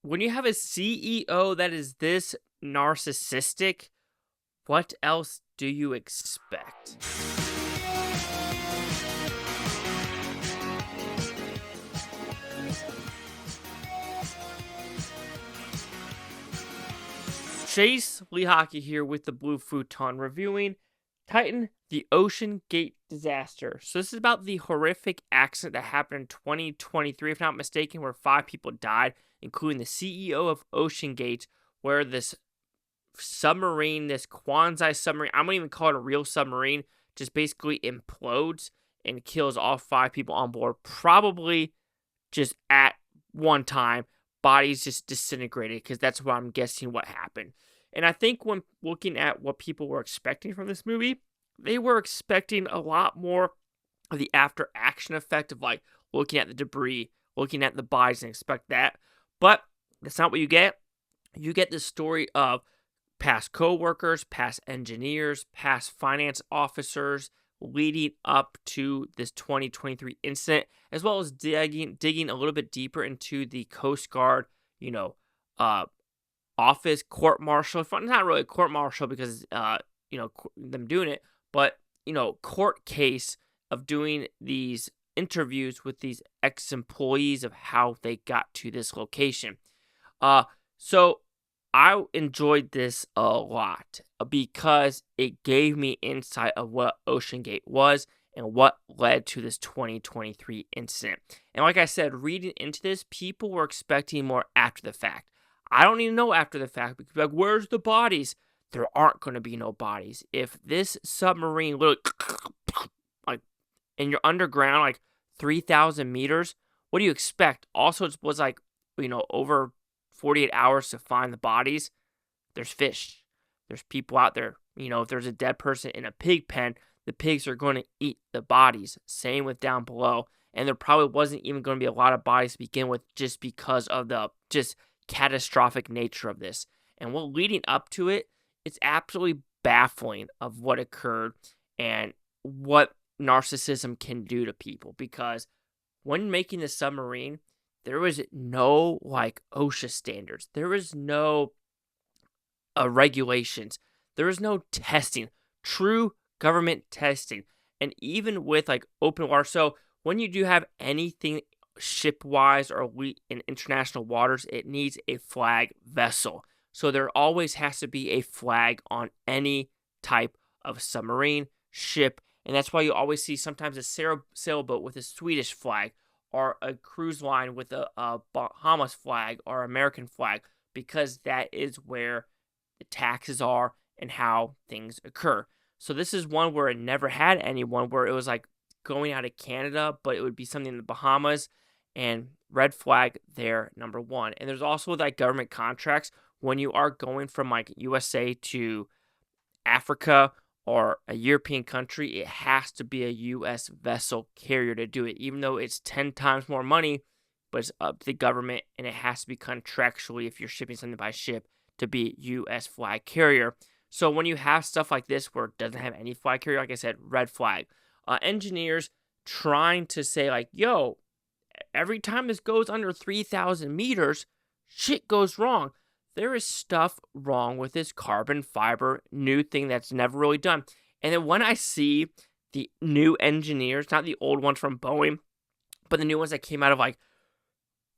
when you have a CEO that is this narcissistic, what else do you expect? Chase Lee Hockey here with the Blue Futon reviewing Titan, the OceanGate Disaster. So this is about the horrific accident that happened in 2023, if not mistaken, where 5 people died, including the CEO of OceanGate, where this submarine, this quasi-submarine, I'm going to even call it a real submarine, just basically implodes and kills all 5 people on board, probably just at one time. Bodies just disintegrated, because that's what I'm guessing what happened. And I think when looking at what people were expecting from this movie, they were expecting a lot more of the after action effect of like looking at the debris, looking at the bodies, and expect that. But that's not what you get. You get the story of past co-workers, past engineers, past finance officers leading up to this 2023 incident, as well as digging a little bit deeper into the Coast Guard, office court-martial. Not really a court-martial because, them doing it, but, court case of doing these interviews with these ex-employees of how they got to this location. So I enjoyed this a lot because it gave me insight of what OceanGate was and what led to this 2023 incident. And like I said, reading into this, people were expecting more after the fact. I don't even know after the fact because, like, where's the bodies? There aren't going to be no bodies. If this submarine literally, like, and you're underground, like 3,000 meters, what do you expect? Also, it was like, over 48 hours to find the bodies. There's fish. There's people out there. If there's a dead person in a pig pen, the pigs are going to eat the bodies. Same with down below. And there probably wasn't even going to be a lot of bodies to begin with just because of the just catastrophic nature of this. And what leading up to it, it's absolutely baffling of what occurred and what narcissism can do to people. Because when making the submarine, there was no, OSHA standards. There was no regulations. There was no testing, true government testing. And even with, open water, so when you do have anything ship-wise or in international waters, it needs a flag vessel. So there always has to be a flag on any type of submarine, ship, and that's why you always see sometimes a sailboat with a Swedish flag, or a cruise line with a Bahamas flag or American flag, because that is where the taxes are and how things occur. So this is one where it never had anyone, where it was like going out of Canada, but it would be something in the Bahamas, and red flag there, number one. And there's also government contracts when you are going from USA to Africa or a European country, it has to be a U.S. vessel carrier to do it, even though it's 10 times more money, but it's up to the government, and it has to be contractually, if you're shipping something by ship, to be U.S. flag carrier. So when you have stuff like this where it doesn't have any flag carrier, like I said, red flag. Engineers trying to say, yo, every time this goes under 3,000 meters, shit goes wrong. There is stuff wrong with this carbon fiber new thing that's never really done. And then when I see the new engineers, not the old ones from Boeing, but the new ones that came out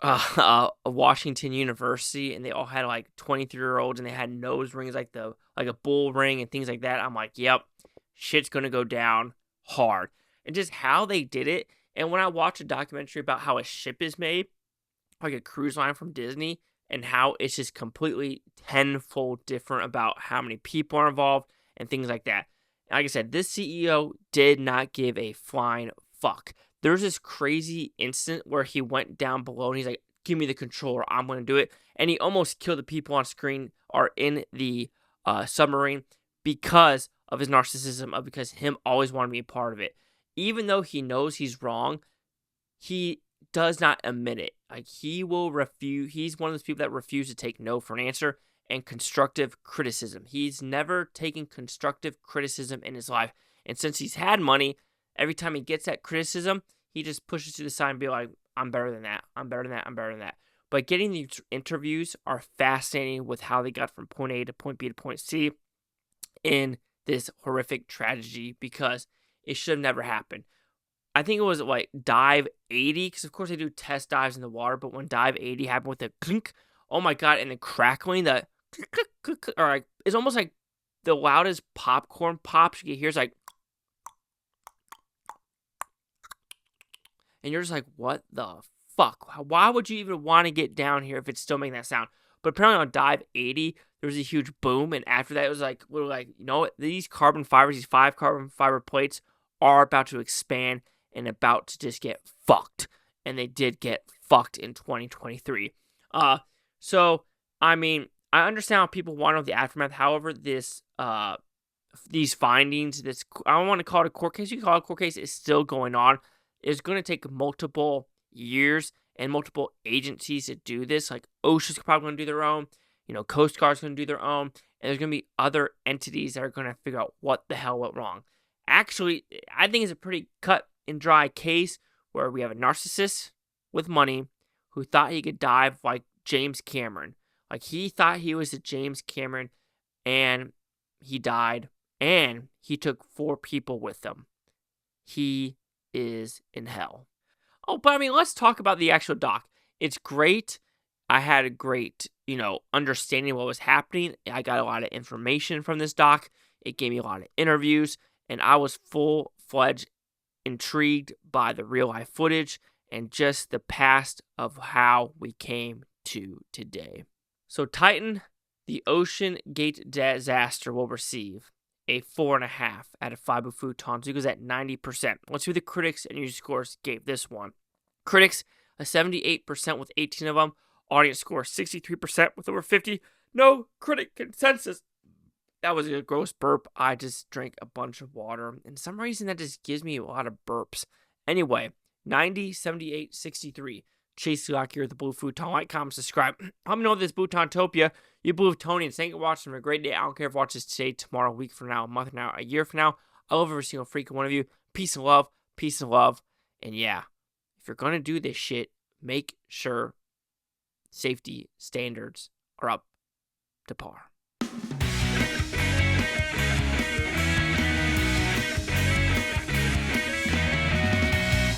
of Washington University, and they all had 23-year-olds, and they had nose rings like a bull ring and things like that. I'm like, yep, shit's gonna go down hard. And just how they did it. And when I watch a documentary about how a ship is made, like a cruise line from Disney, and how it's just completely tenfold different about how many people are involved and things like that. Like I said, this CEO did not give a flying fuck. There's this crazy incident where he went down below and he's like, give me the controller, I'm going to do it. And he almost killed the people on screen or in the submarine because of his narcissism, because him always wanting to be a part of it. Even though he knows he's wrong, he does not admit it. He will refuse. He's one of those people that refuse to take no for an answer, and constructive criticism. He's never taken constructive criticism in his life. And since he's had money, every time he gets that criticism, he just pushes to the side and be like, I'm better than that. I'm better than that. I'm better than that. But getting these interviews are fascinating with how they got from point A to point B to point C in this horrific tragedy because it should have never happened. I think it was like dive 80, because of course they do test dives in the water, but when dive 80 happened with the clink, oh my God, and the crackling, the click, click, click, click, or like, it's almost like the loudest popcorn pops you can hear is like, and you're just like, what the fuck? Why would you even want to get down here if it's still making that sound? But apparently on dive 80, there was a huge boom, and after that, it was like, we were like, you know what? These carbon fibers, these 5 carbon fiber plates are about to expand and about to just get fucked. And they did get fucked in 2023. So, I mean, I understand how people want to know the aftermath. However, these findings, I don't want to call it a court case. You can call it a court case. It's still going on. It's going to take multiple years and multiple agencies to do this. Like OSHA's probably going to do their own. Coast Guard's going to do their own. And there's going to be other entities that are going to figure out what the hell went wrong. Actually, I think it's a pretty cut and dry case where we have a narcissist with money who thought he could dive like James Cameron. Like, he thought he was a James Cameron, and he died, and he took 4 people with him. He is in hell. Oh, but I mean, let's talk about the actual doc. It's great. I had a great, understanding of what was happening. I got a lot of information from this doc. It gave me a lot of interviews, and I was full-fledged intrigued by the real-life footage and just the past of how we came to today. So Titan, the OceanGate Disaster, will receive a 4.5 out of 5 Futon. So he goes at 90%. Let's see what the critics and user scores gave this one. Critics, a 78% with 18 of them. Audience score, 63% with over 50. No critic consensus. That was a gross burp. I just drank a bunch of water. And for some reason, that just gives me a lot of burps. Anyway, 90, 78, 63. Chase Lock here with the Blue Futon. Like, comment, subscribe. Let me know this Butantopia. You Blue Tonians. Thank you for watching. Have a great day. I don't care if you watch this today, tomorrow, a week from now, a month from now, a year from now. I love every single freaking one of you. Peace and love. Peace and love. And yeah, if you're going to do this shit, make sure safety standards are up to par.